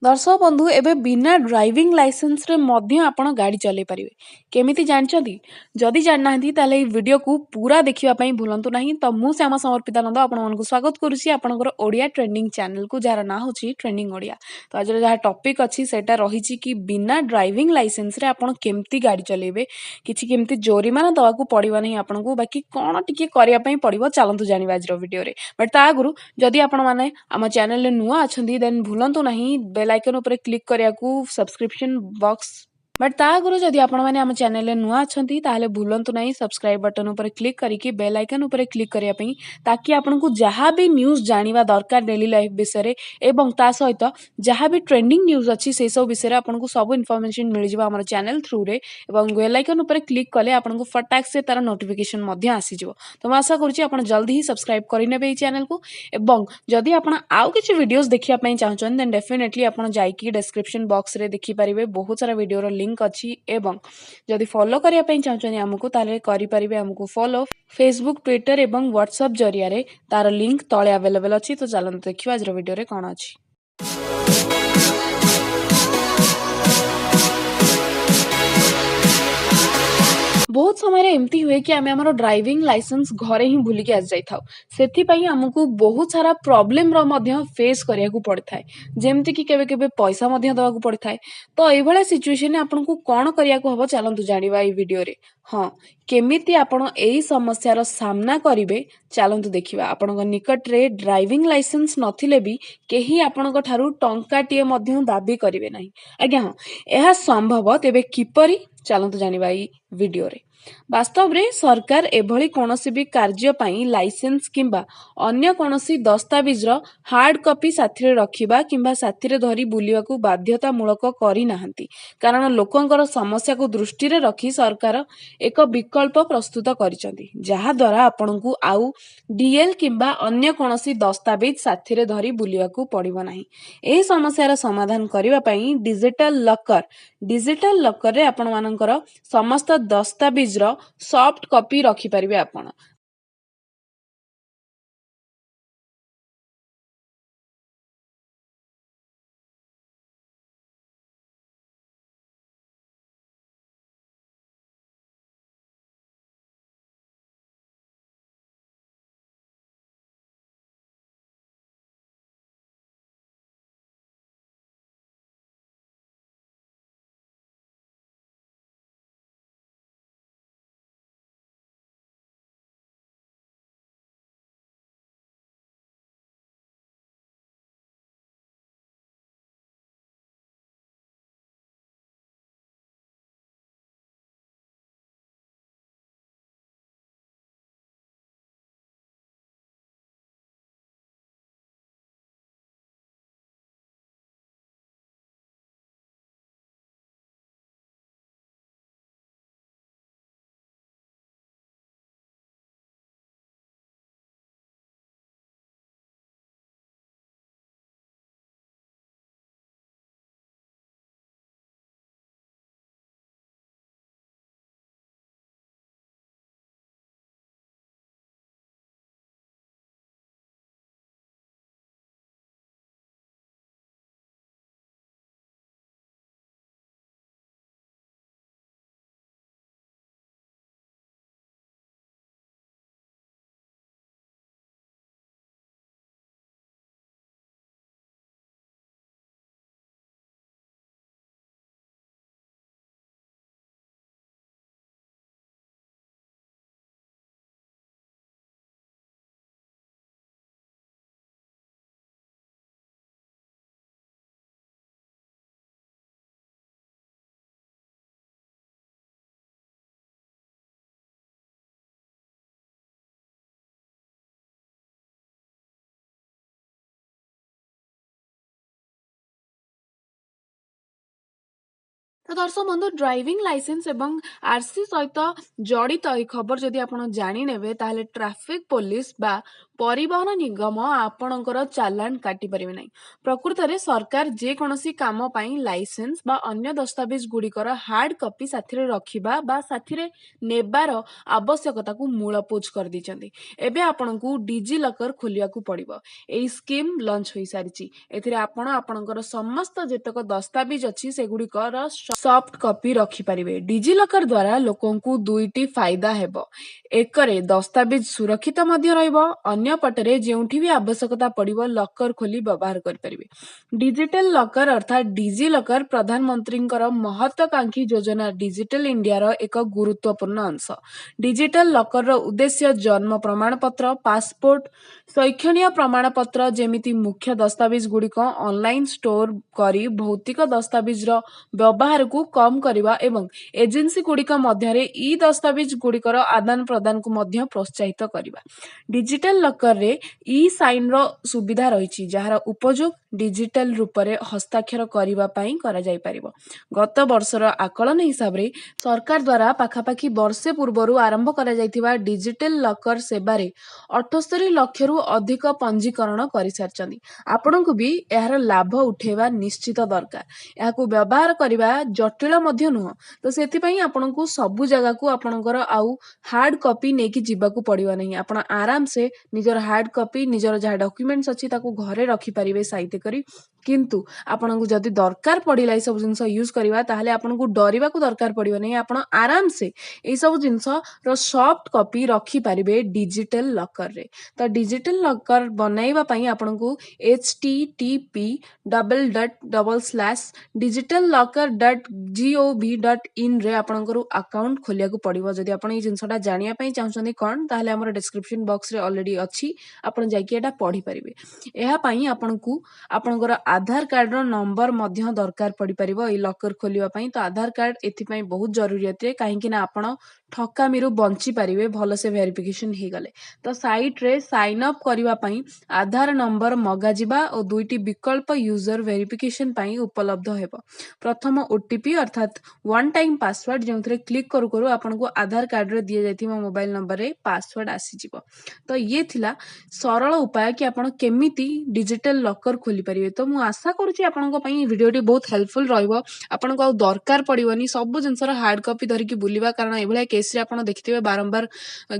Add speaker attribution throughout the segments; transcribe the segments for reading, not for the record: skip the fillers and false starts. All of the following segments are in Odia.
Speaker 1: दर्शक बंधु एबे बिना ड्राइविंग लाइसेंस रे मध्य आपण गाड़ी चलाई पारिबे। केमिति जानचंती? जदि जाननाहांती ताले ए वीडियो को पूरा देखिबा पई भूलंतु नाही। तो मु श्यामा समर्पितानंद आपण मानकु स्वागत करूछि आपणकर ओडिया ट्रेंडिंग चैनल को जार ना होछि ट्रेंडिंग ओडिया। तो आज जहा टॉपिक अछि सेटा रहिछि कि बिना ड्राइविंग लाइसेंस रे आपण केमिति गाड़ी चलेबे, किछि केमिति जोरिमाना दवाकू पड़िबो नाही आपणकू, बाकी कोन टिके करिया पई पड़िबो चलंतु जानिबा आज रो वीडियो रे। बट ता आगुरु जदि आपण माने आम चैनल रे नुआ अछंती देन भूलंतु नाही बेल आइकन ऊपर क्लिक करियाकू सब्सक्रिप्शन बॉक्स। बट ता आगुरु जदि आपण माने आम चैनल रे नुआ अछंती ताहले भूलंतु नाही सब्सक्राइब बटन ऊपर क्लिक करिकि बेल आइकन ऊपर क्लिक करिया पई, ताकि आपनकू जहा भी न्यूज़ जानिबा दरकार डेली लाइफ विषय रे एवं ता सहित जहा भी ट्रेंडिंग न्यूज़ अछि से सब विषय रे आपनकू सब इन्फॉर्मेशन मिल जिबा हमर चैनल थ्रू रे। एवं बेल आइकन ऊपर क्लिक कले आपनकू फटाक से तार नोटिफिकेशन मध्य आसी जिवो। तो मैं आशा करूछि आपण जल्दी ही सब्सक्राइब करि नेबे ई चैनल को। एवं जदि आपण आउ किछि वीडियोस देखिया पई चाहछन देन डेफिनेटली आपण जाईकी डिस्क्रिप्शन बॉक्स रे देखि परिबे, बहुत सारा वीडियो रो लिंक अछि। एवं जदि फॉलो करिया पई चाहछन हमकू ताले करि परिबे हमकू फॉलो फेसबुक, ट्विटर एवं व्हाट्सएप जरिया रे तार लिंक तळे अवेलेबल अछि। तो चलंतु देखिबा आज रो वीडियो रे कोन अछि। बहुत समय एमती हुए कि आम आम ड्राइविंग लाइसेंस घरे ही भूलिकी आसी जाई से आमको बहुत सारा प्रोब्लेम फेस करिया को पड़ता है, जेमती कि केबे केबे पैसा दवा को पड़ता है। तो ये सिचुएशन आपन को कौन करिया को हबो चलंतु जानिबा ई वीडियो रे। हाँ, केमिति आपण एई समस्यार सामना करिवे चलंतु देखिबा। आपणक निकट रे ड्राइविंग लाइसेंस नथिले भी केही आपणक ठारू टंकाटिए मध्य दाबी करिवे नाही। आज्ञा हाँ, यह संभव तेबे किपरि चलंतु जानिबा ई वीडियो रे। वास्तव रे सरकार एभली कोनोसी भी कार्य पई लाइसेंस किंबा अन्य कोनोसी दस्तावेज रो हार्ड कॉपी साथी रे रखिबा किंबा साथी रे धरी बुलिवा को बाध्यतामूलक करि नाहंती, कारण लोकंकर समस्या को दृष्टि रे रखी सरकार एक विकल्प प्रस्तुत करिसंती, जहा द्वारा आपनकू आउ डीएल किंबा अन्य कोनोसी दस्तावेज साथी रे धरी बुलिवा को पड़िबो नाही। एही समस्यार समाधान करिवा पई डिजिटल लकर रे आपण मानकर समस्त दस्तावेज रो सॉफ्ट कॉपी रखि परिबे आपण। तो दर्शक बंधु, ड्राइविंग लाइसेंस एवं आरसी सहित जड़ित ई खबर जदि आपण जानि नेबे ताहले ट्रैफिक पुलिस बा ପରିବହନ ନିଗମ ଆପଣଙ୍କର ଚାଲାଣ କାଟିପାରିବେ ନାହିଁ। ପ୍ରକୃତରେ ସରକାର ଯେକୌଣସି କାମ ପାଇଁ ଲାଇସେନ୍ସ ବା ଅନ୍ୟ ଦସ୍ତାବିଜ ଗୁଡ଼ିକର ହାର୍ଡ କପି ସାଥିରେ ରଖିବା ବା ସାଥିରେ ନେବାର ଆବଶ୍ୟକତାକୁ ମୂଳପୋଛ କରିଦେଇଛନ୍ତି। ଏବେ ଆପଣଙ୍କୁ ଡିଜି ଲକର ଖୋଲିବାକୁ ପଡ଼ିବ। ଏହି ସ୍କିମ୍ ଲଞ୍ଚ ହୋଇସାରିଛି। ଏଥିରେ ଆପଣ ଆପଣଙ୍କର ସମସ୍ତ ଯେତକ ଦସ୍ତାବିଜ ଅଛି ସେଗୁଡ଼ିକର ସଫ୍ଟ କପି ରଖିପାରିବେ। ଡିଜି ଲକର ଦ୍ୱାରା ଲୋକଙ୍କୁ ଦୁଇଟି ଫାଇଦା ହେବ। ଏକରେ ଦସ୍ତାବିଜ ସୁରକ୍ଷିତ ମଧ୍ୟ ରହିବ, ଅନ୍ୟପଟରେ ଯେଉଁଠି ବି ଆବଶ୍ୟକତା ପଡ଼ିବ ଲକର ଖୋଲି ବ୍ୟବହାର କରିପାରିବେ। ଡିଜିଟାଲ ଲକର ଅର୍ଥାତ୍ ଡିଜି ଲକର ପ୍ରଧାନମନ୍ତ୍ରୀଙ୍କର ମହତ୍ୱାକାଂକ୍ଷୀ ଯୋଜନା ଡିଜିଟାଲ ଇଣ୍ଡିଆର ଏକ ଗୁରୁତ୍ୱପୂର୍ଣ୍ଣ ଅଂଶ। ଡିଜିଟାଲ ଲକରର ଉଦ୍ଦେଶ୍ୟ ଜନ୍ମ ପ୍ରମାଣପତ୍ର, ପାସପୋର୍ଟ, ଶୈକ୍ଷଣୀୟ ପ୍ରମାଣପତ୍ର ଯେମିତି ମୁଖ୍ୟ ଦସ୍ତାବିଜ ଗୁଡ଼ିକ ଅନଲାଇନ ଷ୍ଟୋର କରି ଭୌତିକ ଦସ୍ତାବିଜର ବ୍ୟବହାରକୁ କମ୍ କରିବା ଏବଂ ଏଜେନ୍ସି ଗୁଡ଼ିକ ମଧ୍ୟରେ ଇ ଦସ୍ତାବିଜ ଗୁଡ଼ିକର ଆଦାନ ପ୍ରଦାନକୁ ମଧ୍ୟ ପ୍ରୋତ୍ସାହିତ କରିବା। ଡିଜିଟାଲ ଲକରରେ ଇ ସାଇନ୍ର ସୁବିଧା ରହିଛି, ଯାହାର ଉପଯୋଗ ଡିଜିଟାଲ ରୂପରେ ହସ୍ତାକ୍ଷର କରିବା ପାଇଁ କରାଯାଇପାରିବ। ଗତ ବର୍ଷର ଆକଳନ ହିସାବରେ ସରକାର ଦ୍ୱାରା ପାଖାପାଖି ବର୍ଷେ ପୂର୍ବରୁ ଆରମ୍ଭ କରାଯାଇଥିବା ଡିଜିଟାଲ ଲକର ସେବାରେ 78 ଲକ୍ଷରୁ ଅଧିକ ପଞ୍ଜୀକରଣ କରିସାରିଛନ୍ତି। ଆପଣଙ୍କୁ ବି ଏହାର ଲାଭ ଉଠାଇବା ନିଶ୍ଚିତ ଦରକାର। ଏହାକୁ ବ୍ୟବହାର କରିବା ଜଟିଳ ମଧ୍ୟ ନୁହଁ, ତ ସେଥିପାଇଁ ଆପଣଙ୍କୁ ସବୁ ଜାଗାକୁ ଆପଣଙ୍କର ଆଉ ହାର୍ଡ କପି ନେଇକି ଯିବାକୁ ପଡ଼ିବ ନାହିଁ। ଆପଣ ଆରାମସେ ନିଜର ହାର୍ଡ କପି, ନିଜର ଯାହା ଡକ୍ୟୁମେଣ୍ଟସ ଅଛି ତାକୁ ଘରେ ରଖିପାରିବେ ସାଇତି କରି। କିନ୍ତୁ ଆପଣଙ୍କୁ ଯଦି ଦରକାର ପଡ଼ିଲା ଏସବୁ ଜିନିଷ ୟୁଜ୍ କରିବା, ତାହେଲେ ଆପଣଙ୍କୁ ଡରିବାକୁ ଦରକାର ପଡ଼ିବ ନାହିଁ। ଆପଣ ଆରାମସେ ଏଇସବୁ ଜିନିଷର ସଫ୍ଟ କପି ରଖିପାରିବେ ଡିଜିଟାଲ ଲକରରେ। ତ ଡିଜିଟାଲ ଲକର ବନାଇବା ପାଇଁ ଆପଣଙ୍କୁ http://digitallocker.gov.in ରେ ଆପଣଙ୍କର ଆକାଉଣ୍ଟ ଖୋଲିବାକୁ ପଡ଼ିବ। ଯଦି ଆପଣ ଏଇ ଜିନିଷଟା ଜାଣିବା ପାଇଁ ଚାହୁଁଛନ୍ତି କ'ଣ, ତାହେଲେ ଆମର ଡେସ୍କ୍ରିପସନ ବକ୍ସରେ ଅଲରେଡ଼ି ଅଛି, ଆପଣ ଯାଇକି ଏଇଟା ପଢ଼ିପାରିବେ। ଏହା ପାଇଁ ଆପଣଙ୍କୁ ଆପଣଙ୍କର ଆଧାର କାର୍ଡର ନମ୍ବର ମଧ୍ୟ ଦରକାର ପଡ଼ିପାରିବ ଏଇ ଲକର ଖୋଲିବା ପାଇଁ। ତ ଆଧାର କାର୍ଡ ଏଥିପାଇଁ ବହୁତ ଜରୁରୀ ଅଟେ, କାହିଁକି ନା ଆପଣ ଠକାମିରୁ ବଞ୍ଚି ପାରିବେ ଭଲସେ ଭେରିଫିକେସନ ହେଇଗଲେ। ତ ସାଇଟ୍ରେ ସାଇନ୍ ଅପ୍ କରିବା ପାଇଁ ଆଧାର ନମ୍ବର ମଗାଯିବା ଓ 2ଟି ବିକଳ୍ପ ୟୁଜର ଭେରିଫିକେସନ ପାଇଁ ଉପଲବ୍ଧ ହେବ। ପ୍ରଥମ OTP ଅର୍ଥାତ୍ ୱାନ୍ ଟାଇମ୍ ପାସୱାର୍ଡ, ଯେଉଁଥିରେ କ୍ଲିକ୍ କରୁ କରୁ ଆପଣଙ୍କୁ ଆଧାର କାର୍ଡରେ ଦିଆଯାଇଥିବା ମୋବାଇଲ ନମ୍ବରରେ ପାସୱାର୍ଡ ଆସିଯିବ। ତ ଇଏ ଥିଲା ସରଳ ଉପାୟ କି ଆପଣ କେମିତି ଡିଜିଟାଲ ଲକର ଖୋଲିପାରିବେ। ତ ମୁଁ ଆଶା କରୁଛି ଆପଣଙ୍କ ପାଇଁ ଏହି ଭିଡ଼ିଓଟି ବହୁତ ହେଲ୍ପଫୁଲ୍ ରହିବ। ଆପଣଙ୍କୁ ଆଉ ଦରକାର ପଡ଼ିବନି ସବୁ ଜିନିଷର ହାର୍ଡ କପି ଧରିକି ବୁଲିବା, କାରଣ ଏଭଳିଆ କେସ୍ରେ ଆପଣ ଦେଖିଥିବେ ବାରମ୍ବାର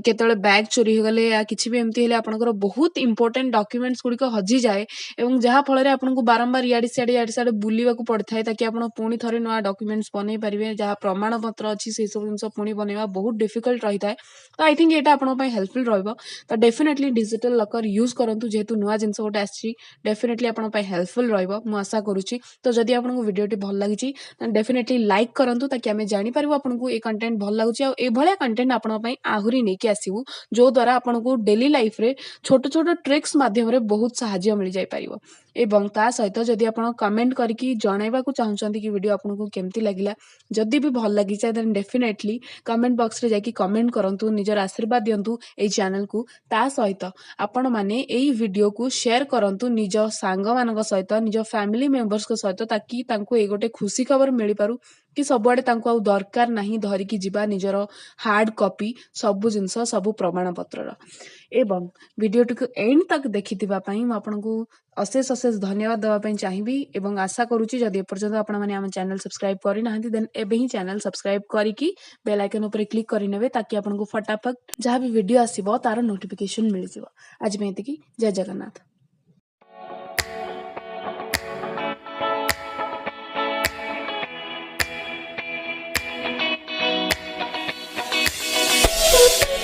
Speaker 1: କେତେବେଳେ ବ୍ୟାଗ୍ ଚୋରି ହେଇଗଲେ ୟା କିଛି ବି ଏମିତି ହେଲେ ଆପଣଙ୍କର ବହୁତ ଇମ୍ପୋର୍ଟାଣ୍ଟ ଡକ୍ୟୁମେଣ୍ଟସ ଗୁଡ଼ିକ ହଜିଯାଏ ଏବଂ ଯାହାଫଳରେ ଆପଣଙ୍କୁ ବାରମ୍ବାର ଇଆଡ଼େ ସିଆଡ଼େ ବୁଲିବାକୁ ପଡ଼ିଥାଏ, ତାକି ଆପଣ ପୁଣି ଥରେ ନୂଆ ଡକ୍ୟୁମେଣ୍ଟସ ବନେଇ ପାରିବେ। ଯାହା ପ୍ରମାଣପତ୍ର ଅଛି ସେସବୁ ଜିନିଷ ପୁଣି ବନେଇବା ବହୁତ ଡିଫିକଲ୍ଟ ରହିଥାଏ। ତ ଆଇ ଥିଙ୍କ ଏଇଟା ଆପଣଙ୍କ ପାଇଁ ହେଲ୍ପଫୁଲ୍ ରହିବ। ତ ଡେଫିନେଟଲି ଡିଜିଟାଲ ଲକର ୟୁଜ୍ କରନ୍ତୁ, ଯେହେତୁ ନୂଆ ଜିନିଷ ଗୋଟେ ଆସିଛି, ଡେଫିନେଟଲି ଆପଣଙ୍କ ପାଇଁ ହେଲ୍ପଫୁଲ୍ ରହିବ ମୁଁ ଆଶା କରୁଛି। ତ ଯଦି ଆପଣଙ୍କୁ ଭିଡ଼ିଓଟି ଭଲ ଲାଗିଛି ତାହେଲେ ଡେଫିନେଟଲି ଲାଇକ୍ କରନ୍ତୁ, ତାକି ଆମେ ଜାଣିପାରିବୁ ଆପଣଙ୍କୁ ଏ କଣ୍ଟେଣ୍ଟ ଭଲ ଲାଗୁଛି ଆଉ ଏଭଳିଆ କଣ୍ଟେଣ୍ଟ ଆପଣଙ୍କ ପାଇଁ ଆହୁରି ନେଇକି ଆସିବୁ, ଯୋଉଦ୍ୱାରା ଆପଣଙ୍କୁ ଡେଲି ଲାଇଫରେ ଛୋଟ ଛୋଟ ଟ୍ରିକ୍ସ ମାଧ୍ୟମରେ ବହୁତ ସାହାଯ୍ୟ ମିଳିଯାଇପାରିବ। ଏବଂ ତା ସହିତ ଯଦି ଆପଣ କମେଣ୍ଟ କରିକି ଜଣାଇବାକୁ ଚାହୁଁଛନ୍ତି କି ଭିଡ଼ିଓ ଆପଣଙ୍କୁ କେମିତି ଲାଗିଲା, ଯଦି ବି ଭଲ ଲାଗିଛି ଦେନ୍ ଡେଫିନେଟଲି କମେଣ୍ଟ ବକ୍ସରେ ଯାଇକି କମେଣ୍ଟ କରନ୍ତୁ, ନିଜର ଆଶୀର୍ବାଦ ଦିଅନ୍ତୁ ଏଇ ଚ୍ୟାନେଲକୁ। ତା ସହିତ ଆପଣମାନେ ଏଇ ଭିଡ଼ିଓକୁ ସେୟାର କରନ୍ତୁ ନିଜ ସାଙ୍ଗମାନଙ୍କ ସହିତ, ନିଜ ଫ୍ୟାମିଲି ମେମ୍ବର୍ସଙ୍କ ସହିତ, ତାକି ତାଙ୍କୁ ଏଇ ଗୋଟେ ଖୁସି ଖବର ମିଳିପାରୁ କି ସବୁଆଡ଼େ ତାଙ୍କୁ ଆଉ ଦରକାର ନାହିଁ ଧରିକି ଯିବା ନିଜର ହାର୍ଡ କପି ସବୁ ଜିନିଷ, ସବୁ ପ୍ରମାଣପତ୍ରର। ଏବଂ ଭିଡ଼ିଓଟିକୁ ଏଣ୍ଡ ତକ୍ ଦେଖିଥିବା ପାଇଁ ମୁଁ ଆପଣଙ୍କୁ ଅଶେଷ ଧନ୍ୟବାଦ ଦେବା ପାଇଁ ଚାହିଁବି ଏବଂ ଆଶା କରୁଛି ଯଦି ଏପର୍ଯ୍ୟନ୍ତ ଆପଣମାନେ ଆମ ଚ୍ୟାନେଲ ସବସ୍କ୍ରାଇବ କରିନାହାନ୍ତି ଦେନ୍ ଏବେ ହିଁ ଚ୍ୟାନେଲ ସବସ୍କ୍ରାଇବ କରିକି ବେଲ୍ ଆଇକନ୍ ଉପରେ କ୍ଲିକ୍ କରିନେବେ, ତାକି ଆପଣଙ୍କୁ ଫଟାଫଟ ଯାହା ବି ଭିଡ଼ିଓ ଆସିବ ତାର ନୋଟିଫିକେସନ ମିଳିଯିବ। ଆଜି ପାଇଁ ଏତିକି, ଜୟ ଜଗନ୍ନାଥ।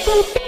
Speaker 1: Thank you.